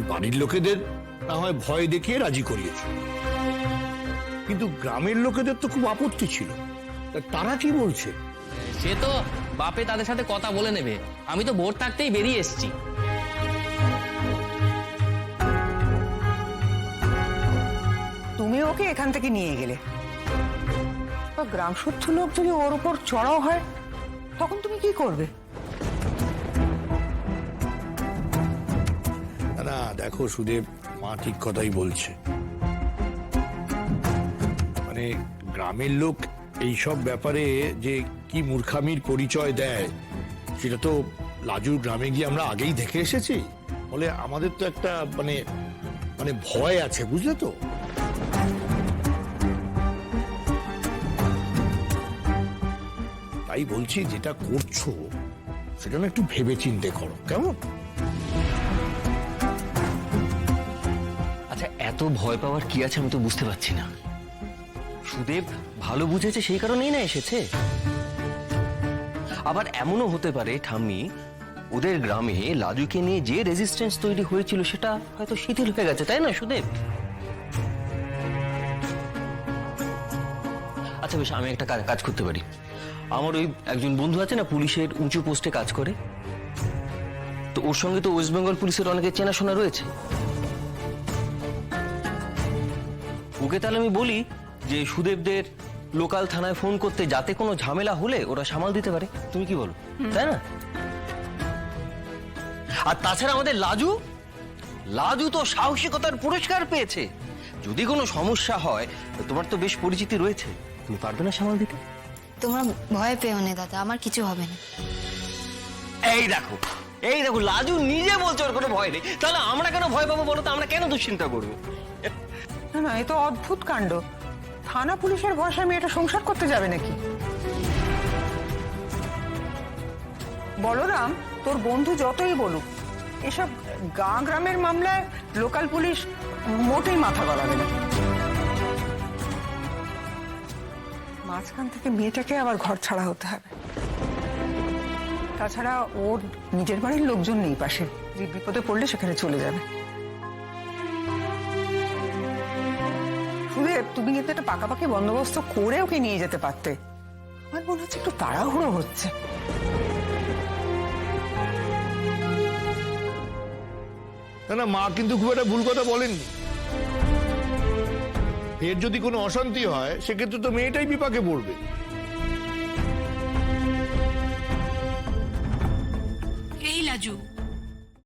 বাড়ির লোকেদের না হয় ভয় দেখিয়ে রাজি করিয়েছ, কিন্তু গ্রামের লোকেদের তো খুব আপত্তি ছিল। তারা কি বলছে? সে তো বাপে তাদের সাথে কথা বলে নেবে। আমি তো ভোর থাকতেই বেরিয়ে এসেছি। তুমি ওকে এখান থেকে নিয়ে গেলে, গ্রাম শুদ্ধ লোক যদি ওর উপর চড়াও হয় তখন তুমি কি করবে? না দেখো সুদেব, মা ঠিক কথাই বলছে। মানে গ্রামের লোক এইসব ব্যাপারে যে কি মূর্খামির পরিচয় দেয় সেটা তো লাজুর গ্রামে গিয়ে আমরা আগেই দেখে এসেছি। বলে আমাদের তো একটা মানে মানে ভয় আছে, বুঝলে তো। তাই বলছি, যেটা করছো সেটা না একটু ভেবে চিন্তে করো, কেমন? আচ্ছা, এত ভয় পাওয়ার কি আছে আমি তো বুঝতে পারছি না। সুদেব ভালো বুঝেছে সেই কারণেই না এসেছে। আবার এমনও হতে পারে ঠাম্মি, ওদের গ্রামে লাজুকে নিয়ে যে রেজিস্ট্যান্স তৈরি হয়েছিল সেটা হয়তো শিথিল হয়ে গেছে, তাই না সুদেব? আচ্ছা বেশ, আমি একটা কাজ করতে পারি। আমার ওই একজন বন্ধু আছে না, পুলিশের উঁচু পোস্টে কাজ করে, তো ওর সঙ্গে তো ওয়েস্ট বেঙ্গল পুলিশের অনেকে চেনাশোনা রয়েছে। ওকে তাহলে আমি বলি যে সুদেবদের লোকাল থানায় ফোন করতে, যাতে কোনো ঝামেলা হলে ওরা সামাল দিতে পারে। তুমি কি বলো, তাই না? আর তাছাড়া আমাদের লাজু তো সাহসিকতার পুরস্কার পেয়েছে। যদি কোনো সমস্যা হয়, তোমার তো বেশ পরিচিতি রয়েছে, তুমি পারবে না সামাল দিতে? তোমরা ভয় পেও না দাদা, আমার কিছু হবে না। এই দেখো লাজু নিজে বলছে ওর কোনো ভয় নেই, তাহলে আমরা কেন ভয় পাবো বলো তো? আমরা কেন দুশ্চিন্তা করবো? না না, এ তো অদ্ভুত কাণ্ড। থানা পুলিশের ভরসায় মেয়েটা সংসার করতে যাবে নাকি? বলরাম, তোর বন্ধু যতই বলুক, এসব গ্রামের মামলায় লোকাল পুলিশ মোটেই মাথা গলাবে না। মাঝখান থেকে মেয়েটাকে আবার ঘর ছাড়া হতে হবে। তাছাড়া ওর নিজের বাড়ির লোকজন নেই পাশে, যে বিপদে পড়লে সেখানে চলে যাবে। সুদেব, তুমি কিন্তু একটা পাকাপাকি বন্দোবস্ত করে ওকে নিয়ে যেতে পারতে। আমার মনে হচ্ছে একটু তাড়াহুড়ো হচ্ছে। না না, মা কিন্তু খুব একটা ভুল কথা বলেননি। এর যদি কোনো অশান্তি হয় সেক্ষেত্রে তো মেয়েটাই বিপাকে পড়বে। এই লাজু,